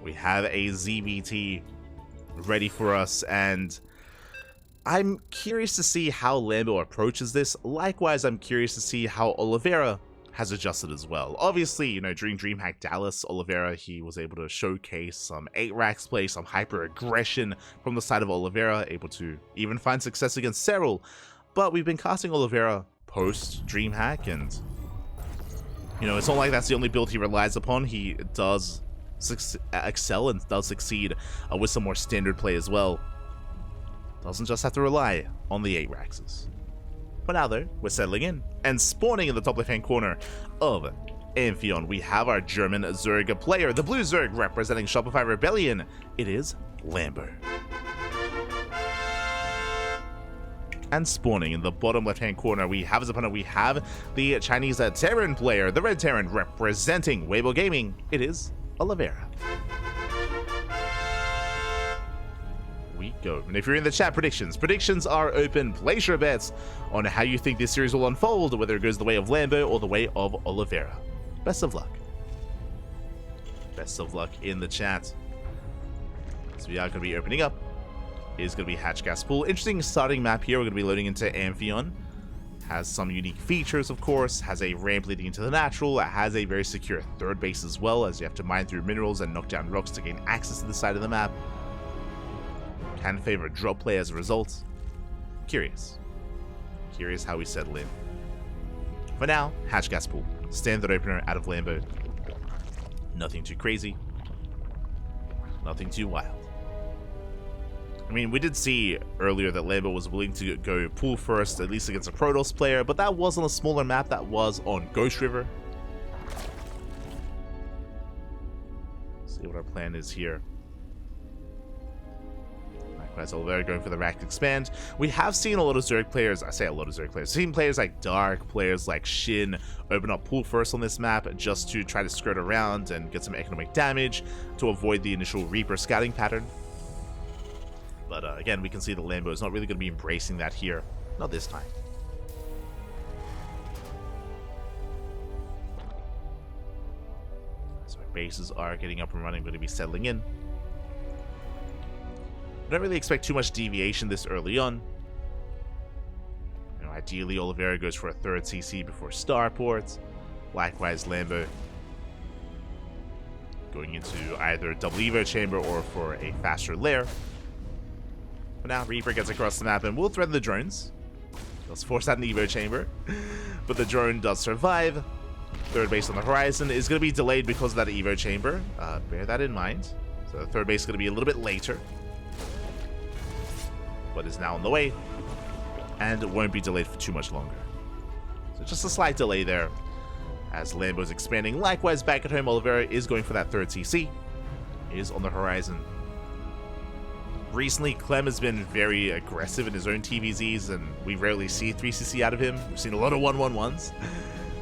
We have a ZVT ready for us, and I'm curious to see how Lambo approaches this. Likewise, I'm curious to see how Oliveira has adjusted as well. Obviously, you know, during DreamHack Dallas, Oliveira, he was able to showcase some 8-racks play, some hyper aggression from the side of Oliveira, able to even find success against Cyril. But we've been casting Oliveira post DreamHack, and you know, it's not like that's the only build he relies upon. He does excel and does succeed with some more standard play as well. Doesn't just have to rely on the 8-racks. For now though, we're settling in, and spawning in the top left-hand corner of Amphion, we have our German Zerg player, the blue Zerg representing Shopify Rebellion. It is Lambo. And spawning in the bottom left-hand corner, we have as opponent, we have the Chinese Terran player, the red Terran representing Weibo Gaming. It is Oliveira. We go. And if you're in the chat, predictions are open. Place your bets on how you think this series will unfold, whether it goes the way of Lambo or the way of Oliveira. Best of luck. Best of luck in the chat. So we are going to be opening up. It is going to be Hatch Gas Pool. Interesting starting map here. We're going to be loading into Amphion. Has some unique features, of course. Has a ramp leading into the natural. It has a very secure third base as well, as you have to mine through minerals and knock down rocks to gain access to the side of the map. Can favor drop play as a result. Curious how we settle in. For now, Hatch Gas Pool. Standard opener out of Lambo. Nothing too crazy. Nothing too wild. I mean, we did see earlier that Lambo was willing to go pool first, at least against a Protoss player, but that was on a smaller map. That was on Ghost River. See what our plan is here. Likewise, Oliveira going for the racked expand. We have seen a lot of Zerg players, I say a lot of Zerg players, seen players like Dark, players like Shin open up pool first on this map just to try to skirt around and get some economic damage to avoid the initial Reaper scouting pattern. But again, we can see the Lambo is not really going to be embracing that here. Not this time. So our bases are getting up and running, going to be settling in. I don't really expect too much deviation this early on. You know, ideally, Oliveira goes for a third CC before Starport. Likewise, Lambo going into either a double Evo chamber or for a faster lair. But now Reaper gets across the map and will threaten the drones. Does force out an Evo chamber, but the drone does survive. Third base on the horizon is going to be delayed because of that Evo chamber. Bear that in mind. So the third base is going to be a little bit later, but is now on the way and won't be delayed for too much longer. So just a slight delay there as Lambo's expanding. Likewise, back at home, Oliveira is going for that third CC. Is on the horizon. Recently, Clem has been very aggressive in his own TvZs, and we rarely see 3cc out of him. We've seen a lot of 1-1-1s,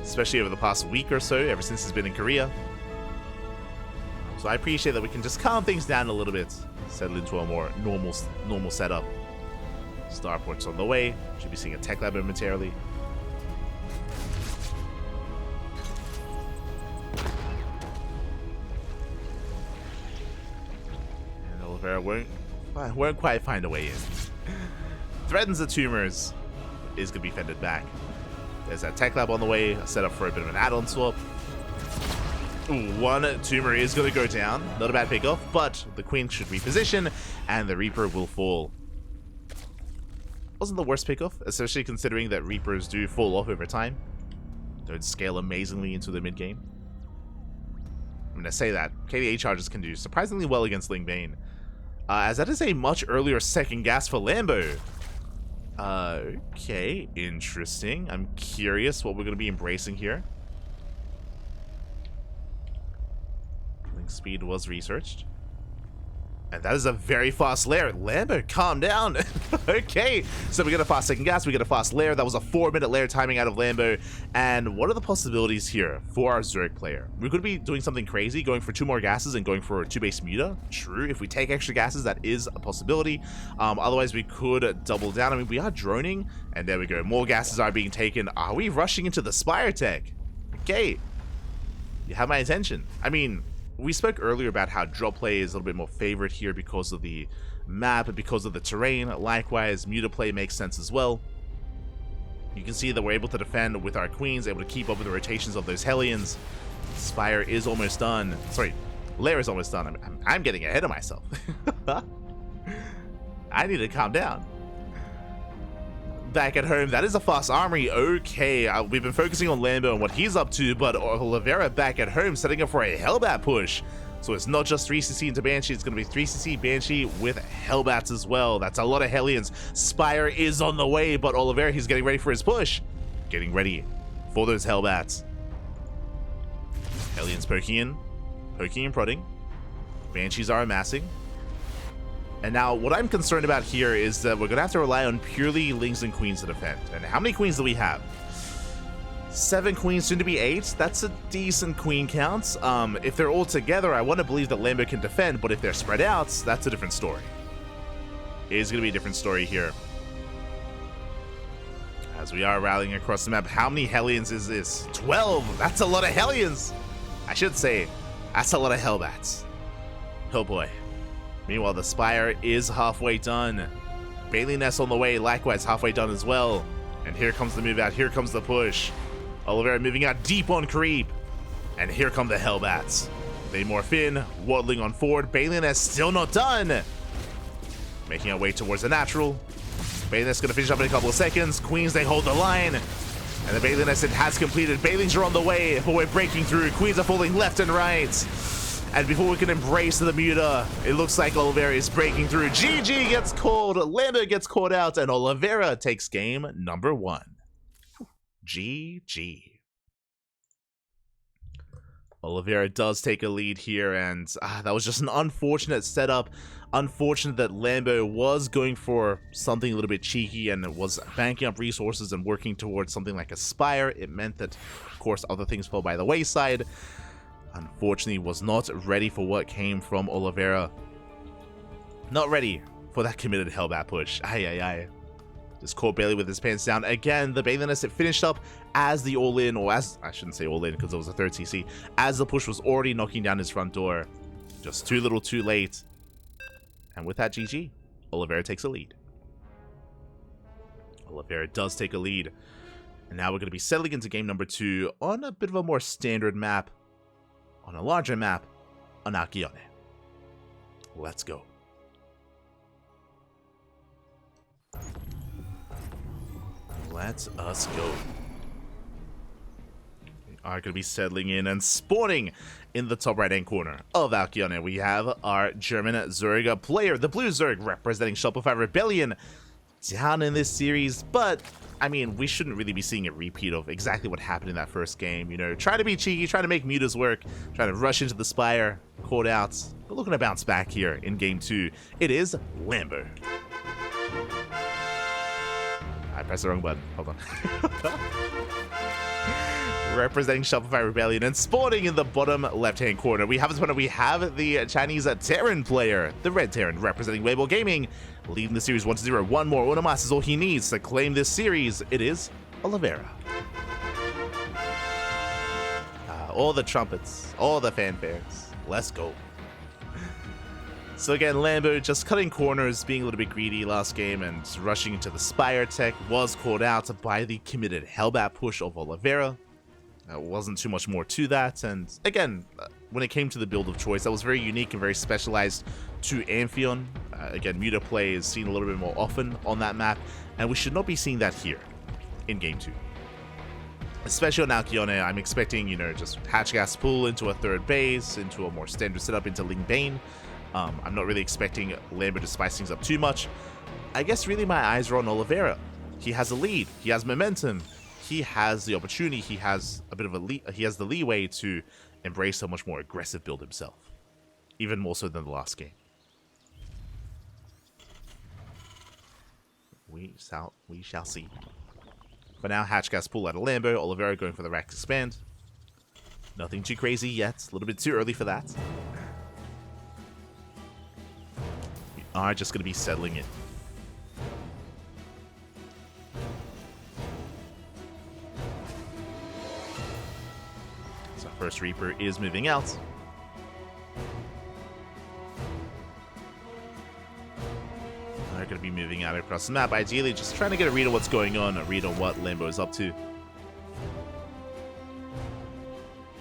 especially over the past week or so, ever since he's been in Korea. So I appreciate that we can just calm things down a little bit, settle into a more normal setup. Starport's on the way. Should be seeing a tech lab momentarily. And Oliveira won't quite find a way in. Threatens the tumors. Is going to be fended back. There's that tech lab on the way. Set up for a bit of an add-on swap. Ooh, one tumor is going to go down. Not a bad pick-off, but the queen should reposition, and the Reaper will fall. Wasn't the worst pick-off, especially considering that Reapers do fall off over time. Don't scale amazingly into the mid-game. I'm going to say that. KDA charges can do surprisingly well against Ling Bane. As that is a much earlier second gas for Lambo. Okay, interesting. I'm curious what we're going to be embracing here. Link speed was researched. And that is a very fast lair. Lambo, calm down. Okay, so we get a fast second gas, we get a fast lair. That was a 4-minute lair timing out of Lambo. And what are the possibilities here for our Zerg player? We could be doing something crazy, going for 2 more gases and going for 2 base muta. True, if we take extra gases, that is a possibility. Otherwise, we could double down. I mean, we are droning, and there we go. More gases are being taken. Are we rushing into the Spire tech? Okay, you have my attention. I mean, we spoke earlier about how drop play is a little bit more favored here because of the map and because of the terrain. Likewise, muta play makes sense as well. You can see that we're able to defend with our queens, able to keep up with the rotations of those Hellions. Spire is almost done. Sorry, Lair is almost done. I'm getting ahead of myself. I need to calm down. Back at home, that is a fast armory. Okay, we've been focusing on Lambo and what he's up to, but Oliveira back at home setting up for a Hellbat push. So it's not just 3cc into Banshee, it's going to be 3cc Banshee with Hellbats as well. That's a lot of Hellions. Spire is on the way, but Oliveira, he's getting ready for his push. Getting ready for those Hellbats. Hellions poking and prodding. Banshees are amassing. And now, what I'm concerned about here is that we're going to have to rely on purely Lings and Queens to defend. And how many Queens do we have? 7 Queens, soon to be 8. That's a decent Queen count. If they're all together, I want to believe that Lambo can defend, but if they're spread out, that's a different story. It is going to be a different story here. As we are rallying across the map, how many Hellions is this? 12! That's a lot of Hellions! I should say, that's a lot of Hellbats. Oh boy. Meanwhile, the Spire is halfway done. Bailey Nest on the way, likewise halfway done as well. And here comes the move out, here comes the push. Oliveira moving out deep on creep. And here come the Hellbats. They morph in, waddling on forward. Bailey Nest still not done. Making our way towards the natural. Bailey Nest gonna finish up in a couple of seconds. Queens, they hold the line. And the Bailey Nest, it has completed. Bailings are on the way, but we're breaking through. Queens are falling left and right. And before we can embrace the muta, it looks like Oliveira is breaking through. GG gets called, Lambo gets called out, and Oliveira takes game number 1. GG. Oliveira does take a lead here, and that was just an unfortunate setup. Unfortunate that Lambo was going for something a little bit cheeky and was banking up resources and working towards something like a Spire. It meant that, of course, other things fell by the wayside. Unfortunately, was not ready for what came from Oliveira. Not ready for that committed Hellbat push. Just caught Bailey with his pants down. Again, the Bailey Nest, it finished up as the all-in, or as, I shouldn't say all-in because it was a 3rd CC, as the push was already knocking down his front door. Just too little too late. And with that, GG, Oliveira takes a lead. Oliveira does take a lead. And now we're going to be settling into game number 2 on a bit of a more standard map. On a larger map, on Alcione. Let's go. Let us go. We are going to be settling in and spawning in the top right-hand corner of Alcione. We have our German Zerg player, the Blue Zerg, representing Shopify Rebellion, down in this series, but I mean, we shouldn't really be seeing a repeat of exactly what happened in that first game. You know, try to be cheeky, try to make mutas work, try to rush into the Spire, caught out, but looking to bounce back here in game 2. It is Lambo. I pressed the wrong button. Hold on. Representing Shopify Rebellion and spawning in the bottom left-hand corner. We have the Chinese Terran player, the Red Terran, representing Weibo Gaming, leading the series 1-0. One more Unamas is all he needs to claim this series. It is Oliveira. All the trumpets, all the fanfares. Let's go. So again, Lambo just cutting corners, being a little bit greedy last game, and rushing into the Spire tech, was called out by the committed Hellbat push of Oliveira. Wasn't too much more to that, and again, when it came to the build of choice, that was very unique and very specialized to Amphion. Again, muta play is seen a little bit more often on that map, and we should not be seeing that here in Game 2. Especially on Alcione, I'm expecting, you know, just hatch gas pull into a 3rd base, into a more standard setup into Ling Bane. I'm not really expecting Lambo to spice things up too much. I guess really my eyes are on Oliveira. He has a lead, he has momentum. He has the opportunity, he has a bit of he has the leeway to embrace a much more aggressive build himself. Even more so than the last game. We shall see. For now, hatch gas pull out of Lambo, Oliveira going for the Rax expand. Nothing too crazy yet, a little bit too early for that. We are just going to be settling in. First Reaper is moving out. going to be moving out across the map. Ideally, just trying to get a read on what's going on, a read on what Lambo is up to.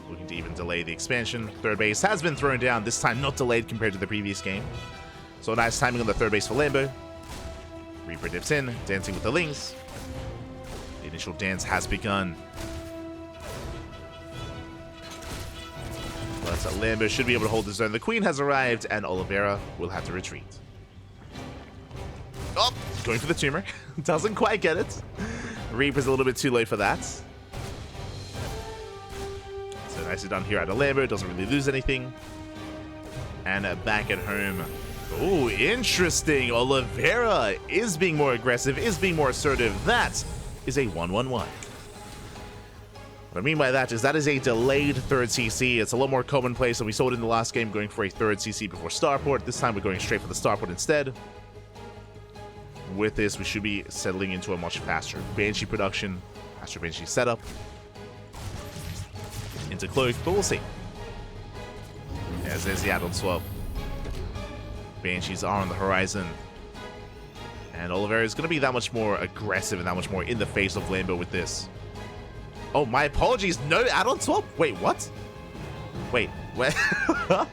Looking to even delay the expansion. Third base has been thrown down, this time not delayed compared to the previous game. So nice timing on the third base for Lambo. Reaper dips in, dancing with the Lings. The initial dance has begun. But Lambo should be able to hold his own. The Queen has arrived, and Oliveira will have to retreat. Oh, going for the tumor. Doesn't quite get it. Reaper's a little bit too low for that. So nicely done here out of Lambo. Doesn't really lose anything. And back at home. Oh, interesting. Oliveira is being more aggressive, is being more assertive. That is a 1-1-1. What I mean by that is a delayed third CC. It's a lot more commonplace than we saw it in the last game, going for a third CC before starport. This time we're going straight for the starport instead. With this, we should be settling into a much faster Banshee production, faster Banshee setup. Into Cloak, but we'll see. As there's the add-on swap. Banshees are on the horizon. And Oliveira is going to be that much more aggressive and that much more in the face of Lambo with this. Oh, my apologies. No add-on swap? Wait, what? Wait, what?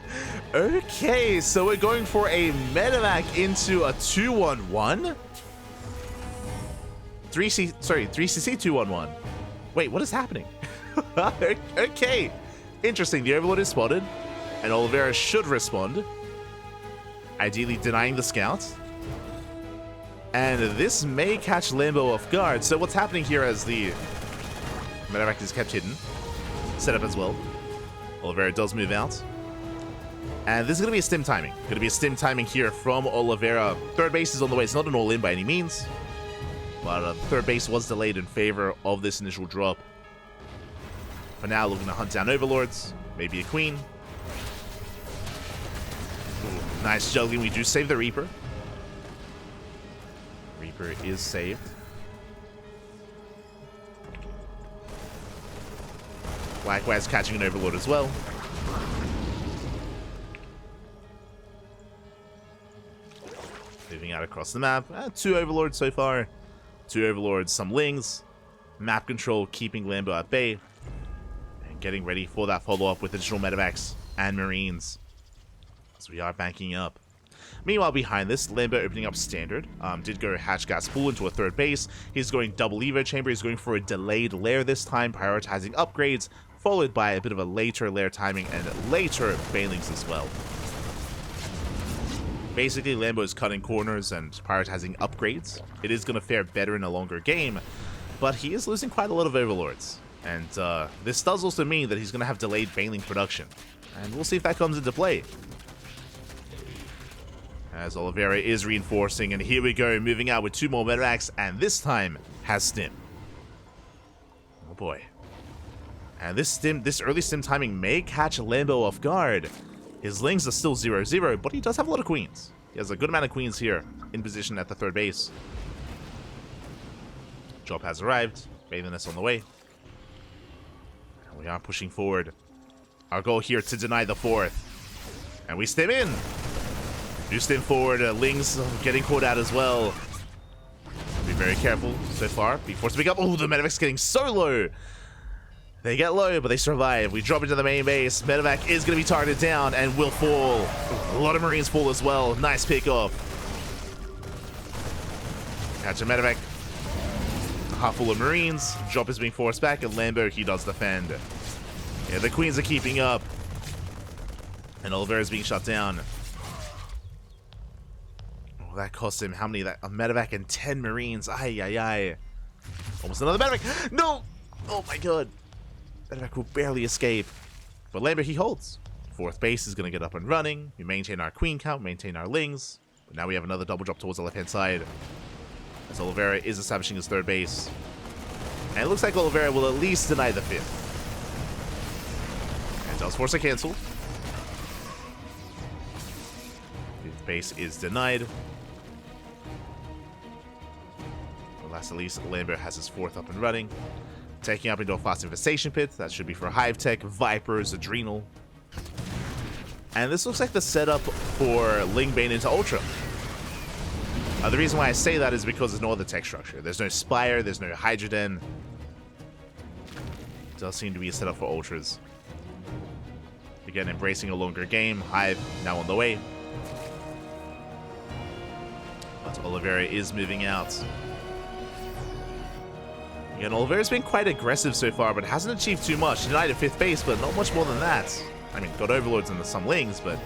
Okay, so we're going for a medevac into a 2-1-1? 3CC 2-1-1. Wait, what is happening? Okay, interesting. The Overlord is spotted, and Oliveira should respond. Ideally denying the scout. And this may catch Lambo off guard. So what's happening here as the medevac is kept hidden, set up as well. Oliveira does move out. And this is going to be a stim timing. Going to be a stim timing here from Oliveira. Third base is on the way. It's not an all-in by any means. But third base was delayed in favor of this initial drop. For now, looking to hunt down Overlords. Maybe a Queen. Ooh, nice juggling. We do save the Reaper. Reaper is saved. Likewise, catching an Overlord as well. Moving out across the map. 2 Overlords so far. 2 Overlords, some Lings. Map control, keeping Lambo at bay. And getting ready for that follow-up with additional medevacs and Marines. As we are banking up. Meanwhile, behind this, Lambo opening up standard. Did go hatch gas pool into a third base. He's going double Evo chamber. He's going for a delayed lair this time, prioritizing upgrades, followed by a bit of a later lair timing and later banelings as well. Basically, Lambo is cutting corners and prioritizing upgrades. It is going to fare better in a longer game, but he is losing quite a lot of Overlords. And this does also mean that he's going to have delayed baneling production. And we'll see if that comes into play. As Oliveira is reinforcing, and here we go, moving out with 2 more medevacs, and this time has stim. Oh boy. And this early stim timing may catch Lambo off guard. His Lings are still 0-0, but he does have a lot of Queens. He has a good amount of Queens here in position at the third base. Drop has arrived. Bathing on the way. And we are pushing forward. Our goal here to deny the 4th. And we stim in. Do stim forward. Lings getting caught out as well. Be very careful so far. Be forced to pick up. Oh, the medevac's getting so low. They get low, but they survive. We drop into the main base. Medevac is going to be targeted down and will fall. A lot of Marines fall as well. Nice pick off. Catch a medevac. Half full of Marines. Drop is being forced back, and Lambo, he does defend. Yeah, the Queens are keeping up. And Oliveira is being shut down. Oh, that cost him how many? A medevac and 10 Marines. Ay, ay, ay. Almost another medevac. No! Oh my god. Medevac will barely escape. But Lambo, he holds. 4th base is going to get up and running. We maintain our Queen count, maintain our Lings. But now we have another double drop towards the left-hand side. As Oliveira is establishing his 3rd base. And it looks like Oliveira will at least deny the 5th. And does force a cancel. 5th base is denied. But last at least, Lambo has his 4th up and running. Taking up into a fast infestation pit. That should be for Hive Tech, Vipers, Adrenal. And this looks like the setup for Ling Bane into Ultra. The reason why I say that is because there's no other tech structure. There's no Spire, there's no Hydroden. It does seem to be a setup for Ultras. Again, embracing a longer game. Hive now on the way. But Oliveira is moving out. Again, Oliveira's been quite aggressive so far, but hasn't achieved too much. Denied at 5th base, but not much more than that. I mean, got Overlords and some Lings, but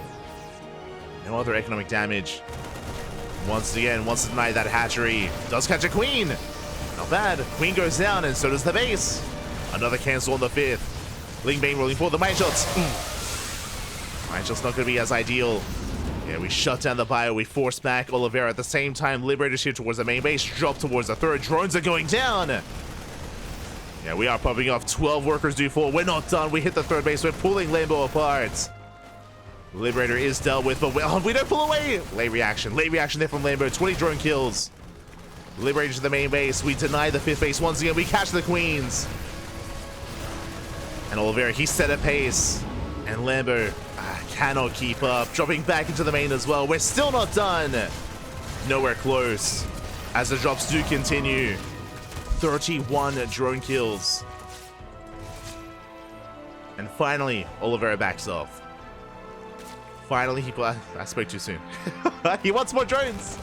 no other economic damage. Once again, wants to deny that hatchery. Does catch a Queen. Not bad. Queen goes down, and so does the base. Another cancel on the 5th. Ling Bane rolling forward. The mine shots. Mine shots not going to be as ideal. Yeah, we shut down the bio. We force back Oliveira at the same time. Liberators here towards the main base. Drop towards the 3rd. Drones are going down. Yeah, we are popping off. 12 workers do fall. We're not done. We hit the 3rd base. We're pulling Lambo apart. Liberator is dealt with, but we don't pull away. Late reaction there from Lambo. 20 drone kills. Liberator to the main base. We deny the 5th base once again. We catch the Queens. And Oliveira, he set a pace. And Lambo cannot keep up. Dropping back into the main as well. We're still not done. Nowhere close. As the drops do continue. 31 drone kills. And finally, Oliveira backs off. Finally, I spoke too soon. He wants more drones.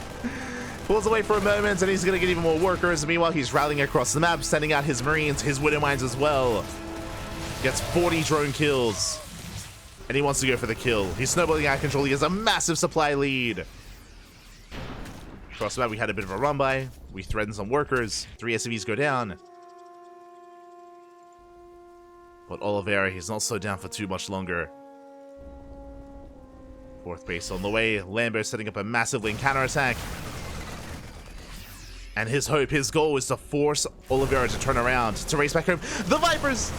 Pulls away for a moment, and he's going to get even more workers. Meanwhile, he's rallying across the map, sending out his Marines, his Widow Mines as well. Gets 40 drone kills. And he wants to go for the kill. He's snowballing out of control. He has a massive supply lead. Across the map, we had a bit of a run by. We threatened some workers. 3 SCVs go down. But Oliveira, he's not slowed down for too much longer. 4th base on the way. Lambo setting up a massive link counterattack. And his hope, his goal is to force Oliveira to turn around, to race back home. The Vipers!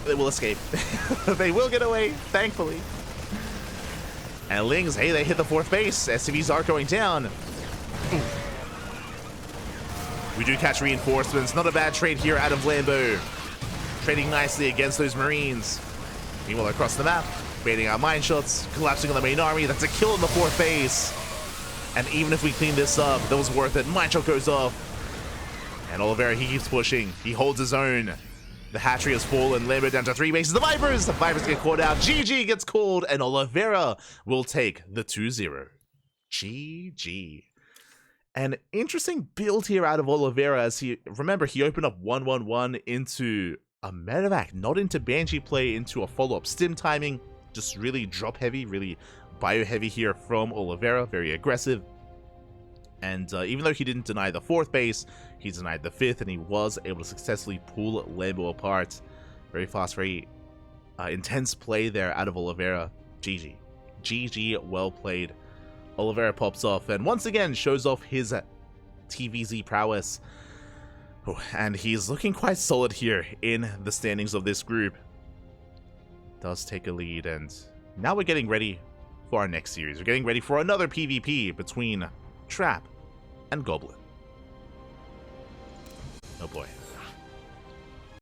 They will escape. They will get away, thankfully. And Lings, hey, they hit the 4th base. SCVs are going down. We do catch reinforcements. Not a bad trade here out of Lambo. Trading nicely against those Marines. Meanwhile, across the map, baiting our mine shots, collapsing on the main army. That's a kill in the 4th base. And even if we clean this up, that was worth it. Mine shot goes off. And Oliveira, he keeps pushing. He holds his own. The hatchery has fallen. Lambo down to 3 bases. The Vipers get caught out. GG gets called. And Oliveira will take the 2-0. GG. An interesting build here out of Oliveira, as remember, he opened up 1-1-1 into a medevac, not into Banshee play, into a follow-up stim timing. Just really drop heavy, really bio heavy here from Oliveira, very aggressive. And even though he didn't deny the 4th base, he denied the 5th, and he was able to successfully pull Lambo apart. Very fast, very intense play there out of Oliveira. GG. GG, well played. Oliveira pops off and once again shows off his TvZ prowess. Oh, and he's looking quite solid here in the standings of this group. Does take a lead, and now we're getting ready for our next series. We're getting ready for another PvP between Trap and Goblin. Oh boy.